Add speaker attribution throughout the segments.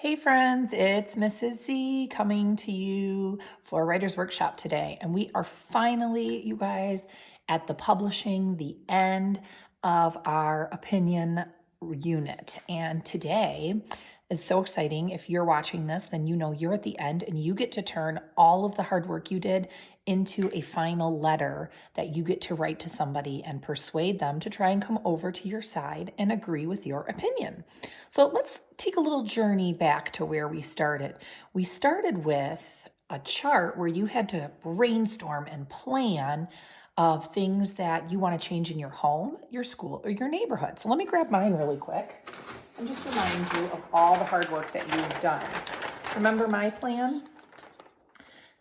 Speaker 1: Hey friends, it's Mrs. Z coming to you for a writer's workshop today. And we are finally, you guys, at the end of our opinion unit. And today is so exciting. If you're watching this, then you know you're at the end and you get to turn all of the hard work you did into a final letter that you get to write to somebody and persuade them to try and come over to your side and agree with your opinion. So let's take a little journey back to where we started. We started with a chart where you had to brainstorm and plan of things that you want to change in your home, your school, or your neighborhood. So let me grab mine really quick and just remind you of all the hard work that you've done. Remember my plan?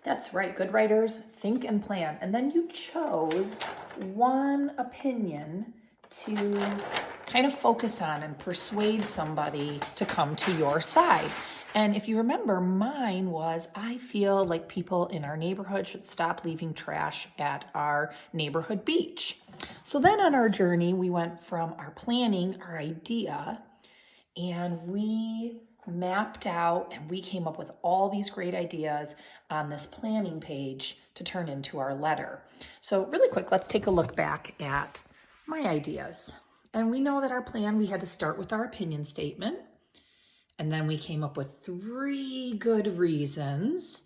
Speaker 1: That's right, good writers, think and plan. And then you chose one opinion to kind of focus on and persuade somebody to come to your side. And if you remember, mine was, I feel like people in our neighborhood should stop leaving trash at our neighborhood beach. So then on our journey, we went from our planning, our idea, and we mapped out and we came up with all these great ideas on this planning page to turn into our letter. So really quick, let's take a look back at my ideas. And we know that our plan, we had to start with our opinion statement. And then we came up with 3 good reasons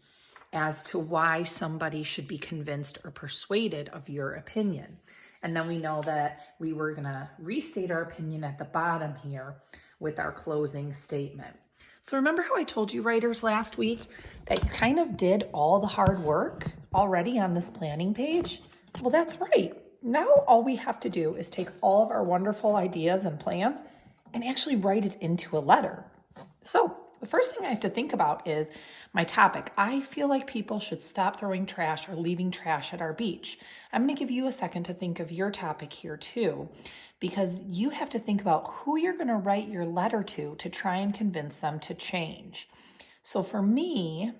Speaker 1: as to why somebody should be convinced or persuaded of your opinion. And then we know that we were gonna restate our opinion at the bottom here with our closing statement. So remember how I told you, writers, last week that you kind of did all the hard work already on this planning page? Well, that's right. Now all we have to do is take all of our wonderful ideas and plans and actually write it into a letter. So the first thing I have to think about is my topic. I feel like people should stop throwing trash or leaving trash at our beach. I'm going to give you a second to think of your topic here too, because you have to think about who you're going to write your letter to try and convince them to change. So for me,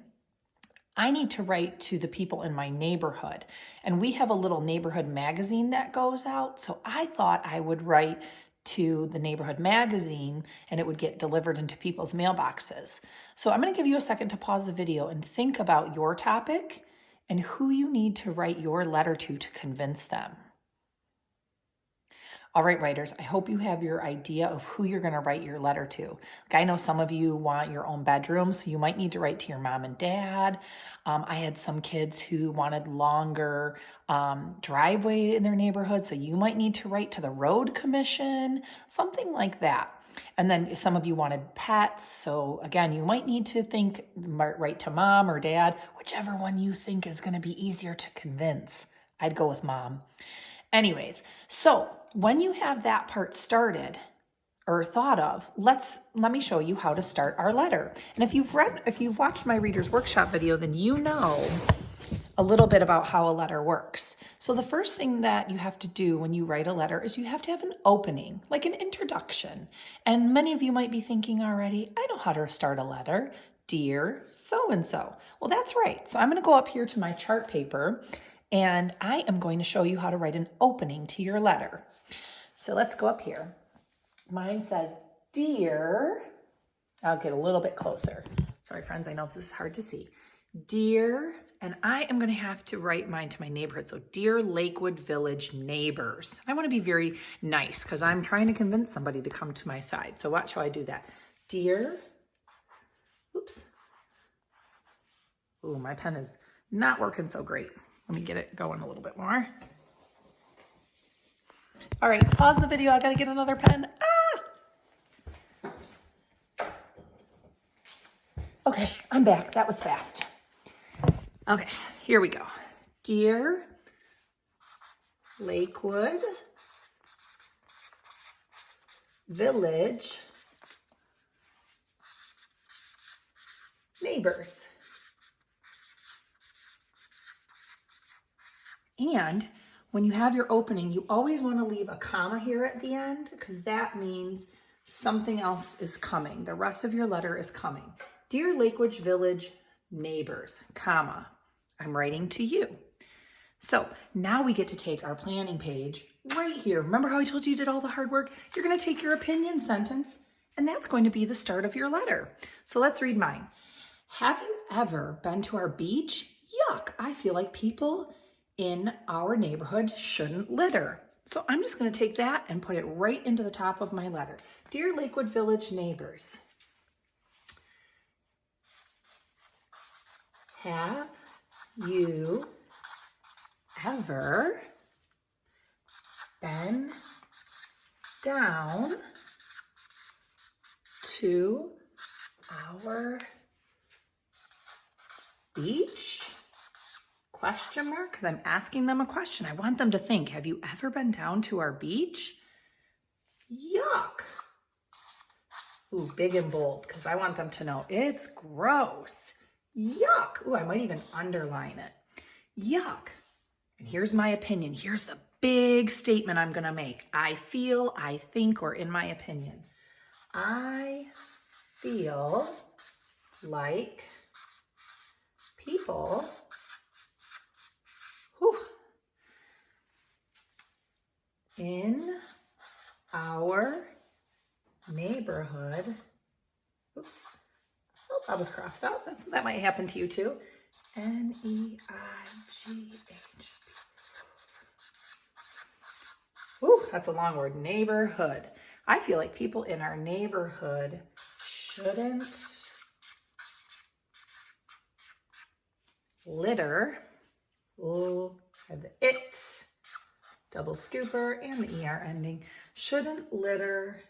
Speaker 1: I need to write to the people in my neighborhood. And we have a little neighborhood magazine that goes out. So I thought I would write to the neighborhood magazine and it would get delivered into people's mailboxes. So I'm going to give you a second to pause the video and think about your topic and who you need to write your letter to convince them. All right, writers, I hope you have your idea of who you're going to write your letter to. Like, I know some of you want your own bedroom, so you might need to write to your mom and dad. I had some kids who wanted longer driveway in their neighborhood, so you might need to write to the road commission, something like that. And then some of you wanted pets, so again, you might need to write to mom or dad, whichever one you think is going to be easier to convince. I'd go with mom. Anyways, so when you have that part started or thought of, let me show you how to start our letter. And if you've watched my reader's workshop video, then you know a little bit about how a letter works. So the first thing that you have to do when you write a letter is you have to have an opening, like an introduction. And many of you might be thinking already, I know how to start a letter. Dear so-and-so. Well, that's right. So I'm going to go up here to my chart paper and I am going to show you how to write an opening to your letter. So let's go up here. Mine says, Dear, I'll get a little bit closer. Sorry, friends, I know this is hard to see. Dear, and I am going to have to write mine to my neighborhood. So, Dear Lakewood Village neighbors. I want to be very nice because I'm trying to convince somebody to come to my side. So watch how I do that. Dear, oops. Ooh, my pen is not working so great. Let me get it going a little bit more. All right, pause the video. I got to get another pen. Okay, I'm back. That was fast. Okay, here we go. Dear Lakewood Village neighbors. And when you have your opening, you always want to leave a comma here at the end because that means something else is coming. The rest of your letter is coming. Dear Lakewood Village neighbors, comma, I'm writing to you. So now we get to take our planning page right here. Remember how I told you did all the hard work? You're going to take your opinion sentence And that's going to be the start of your letter. So let's read mine. Have you ever been to our beach? Yuck, I feel like people in our neighborhood shouldn't litter. So I'm just going to take that and put it right into the top of my letter. Dear Lakewood Village neighbors, have you ever been down to our beach? Question mark, because I'm asking them a question. I want them to think, have you ever been down to our beach? Yuck. Ooh, big and bold, because I want them to know it's gross. Yuck. Ooh, I might even underline it. Yuck. And here's my opinion. Here's the big statement I'm going to make. I feel, I think, or in my opinion. I feel like people in our neighborhood, oops, oh, I'll just cross it out. That might happen to you too. Neigh. Ooh, that's a long word, neighborhood. I feel like people in our neighborhood shouldn't litter. Ooh, have the it, double scooper, and the ER ending. Shouldn't litter.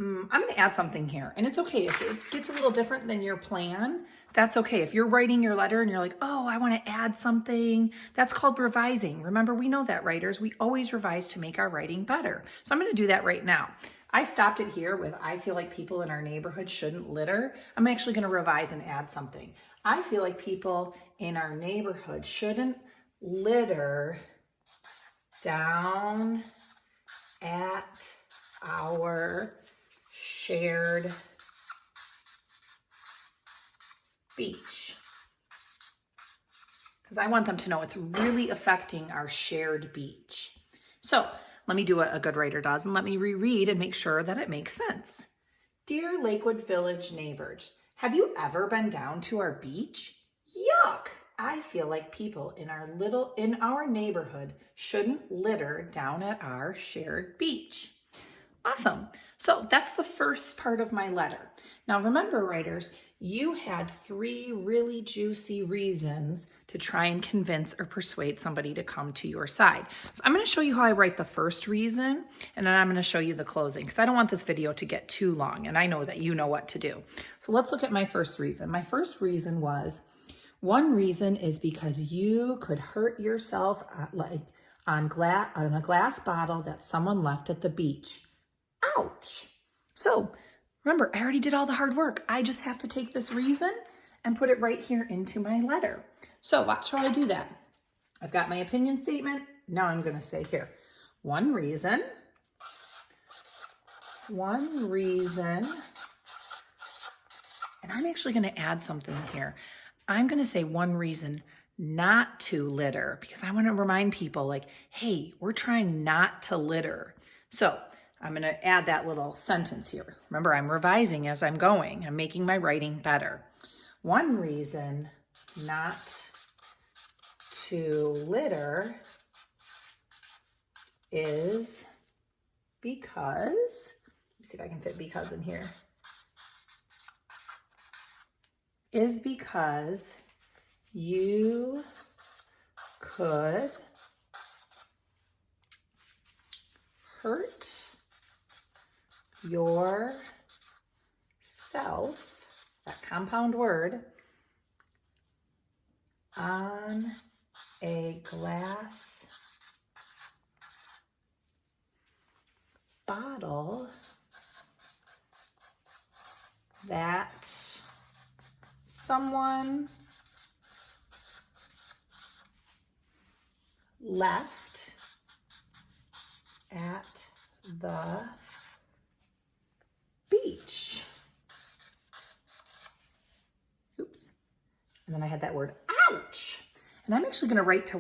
Speaker 1: I'm going to add something here, and it's okay if it gets a little different than your plan. That's okay. If you're writing your letter and you're like, oh, I want to add something, that's called revising. Remember, we know that writers, we always revise to make our writing better. So I'm going to do that right now. I stopped it here with, I feel like people in our neighborhood shouldn't litter. I'm actually going to revise and add something. I feel like people in our neighborhood shouldn't litter down at our shared beach. Because I want them to know it's really affecting our shared beach. So let me do what a good writer does and let me reread and make sure that it makes sense. Dear Lakewood Village neighbors, have you ever been down to our beach? Yuck! I feel like people in our neighborhood shouldn't litter down at our shared beach. Awesome. So that's the first part of my letter. Now remember, writers, you had 3 really juicy reasons to try and convince or persuade somebody to come to your side. So I'm going to show you how I write the first reason, and then I'm going to show you the closing, because I don't want this video to get too long, and I know that you know what to do. So let's look at my first reason. My first reason was, one reason is because you could hurt yourself on a glass bottle that someone left at the beach. Ouch. So remember, I already did all the hard work. I just have to take this reason and put it right here into my letter. So watch how I do that. I've got my opinion statement. Now I'm going to say here, one reason, and I'm actually going to add something here. I'm going to say one reason not to litter, because I want to remind people like, hey, we're trying not to litter. So I'm going to add that little sentence here. Remember, I'm revising as I'm going. I'm making my writing better. One reason not to litter is because, let me see if I can fit because in here, is because you could hurt yourself, that compound word, on a glass bottle that someone left at the beach. Oops. And then I had that word, ouch. And I'm actually going to wait to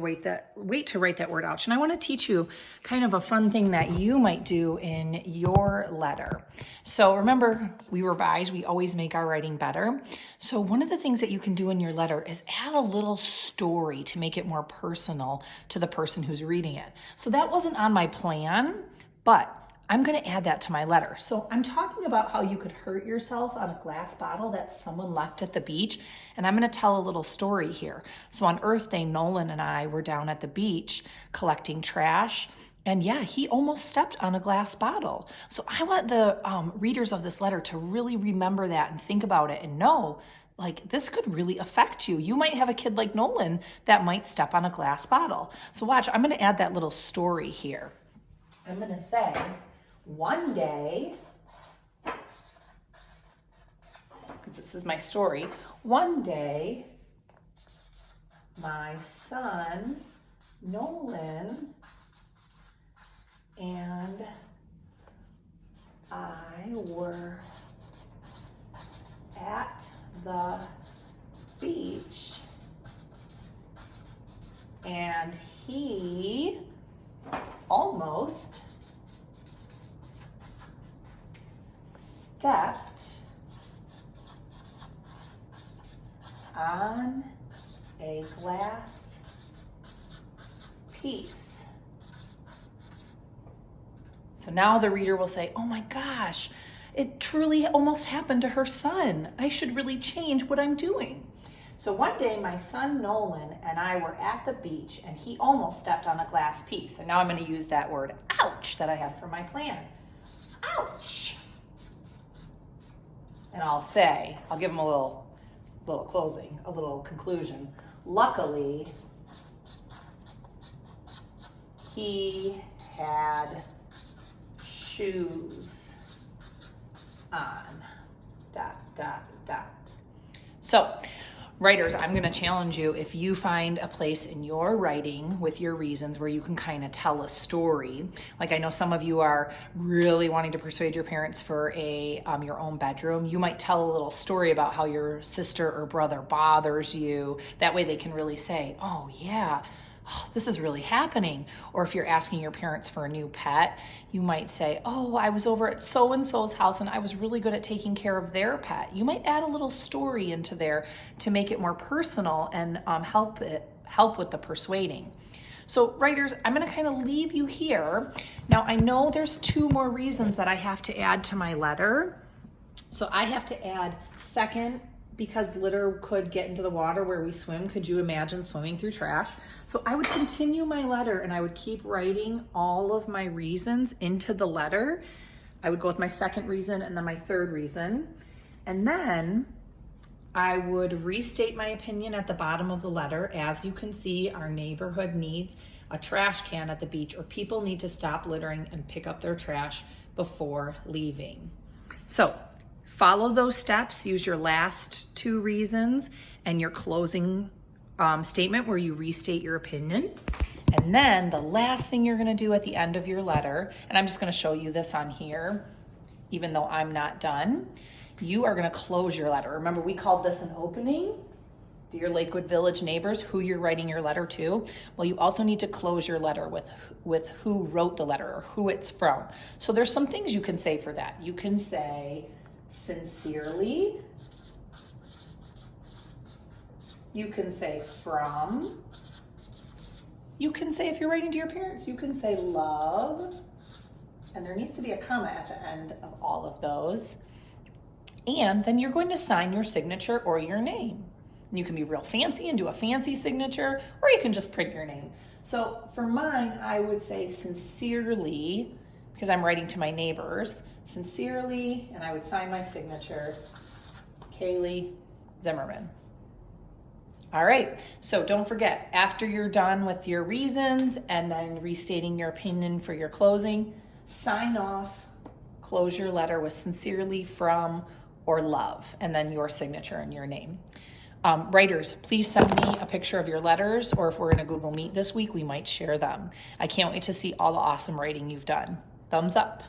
Speaker 1: write that word ouch. And I want to teach you kind of a fun thing that you might do in your letter. So remember, we revise, we always make our writing better. So one of the things that you can do in your letter is add a little story to make it more personal to the person who's reading it. So that wasn't on my plan, but I'm going to add that to my letter. So I'm talking about how you could hurt yourself on a glass bottle that someone left at the beach. And I'm going to tell a little story here. So on Earth Day, Nolan and I were down at the beach collecting trash. And yeah, he almost stepped on a glass bottle. So I want the readers of this letter to really remember that and think about it and know, like, this could really affect you. You might have a kid like Nolan that might step on a glass bottle. So watch, I'm going to add that little story here. I'm going to say, one day, because this is my story, one day, my son, Nolan, and I were at the beach, and he almost stepped on a glass piece. So now the reader will say, oh my gosh, it truly almost happened to her son. I should really change what I'm doing. So one day my son Nolan and I were at the beach and he almost stepped on a glass piece. And now I'm going to use that word ouch that I had for my plan. Ouch. And I'll give him a little closing, a little conclusion. Luckily, he had shoes on, ... So, writers, I'm going to challenge you, if you find a place in your writing with your reasons where you can kind of tell a story. Like I know some of you are really wanting to persuade your parents for your own bedroom. You might tell a little story about how your sister or brother bothers you. That way they can really say, oh yeah, this is really happening. Or if you're asking your parents for a new pet, you might say, oh, I was over at so-and-so's house and I was really good at taking care of their pet. You might add a little story into there to make it more personal and help with the persuading. So writers, I'm going to kind of leave you here. Now I know there's 2 more reasons that I have to add to my letter. So I have to add second, because litter could get into the water where we swim. Could you imagine swimming through trash? So I would continue my letter and I would keep writing all of my reasons into the letter. I would go with my second reason and then my third reason. And then I would restate my opinion at the bottom of the letter. As you can see, our neighborhood needs a trash can at the beach, or people need to stop littering and pick up their trash before leaving. So follow those steps, use your last 2 reasons and your closing statement where you restate your opinion. And then the last thing you're gonna do at the end of your letter, and I'm just gonna show you this on here, even though I'm not done, you are gonna close your letter. Remember, we called this an opening. Dear Lakewood Village neighbors, who you're writing your letter to. Well, you also need to close your letter with who wrote the letter or who it's from. So there's some things you can say for that. You can say, sincerely. You can say from. You can say, if you're writing to your parents, you can say love. And there needs to be a comma at the end of all of those. And then you're going to sign your signature or your name. And you can be real fancy and do a fancy signature, or you can just print your name. So for mine, I would say sincerely, because I'm writing to my neighbors, sincerely, and I would sign my signature, Kaylee Zimmerman. All right, so don't forget, after you're done with your reasons and then restating your opinion for your closing, sign off, close your letter with sincerely, from, or love, and then your signature and your name. Writers, please send me a picture of your letters, or if we're in a Google Meet this week, we might share them. I can't wait to see all the awesome writing you've done. Thumbs up.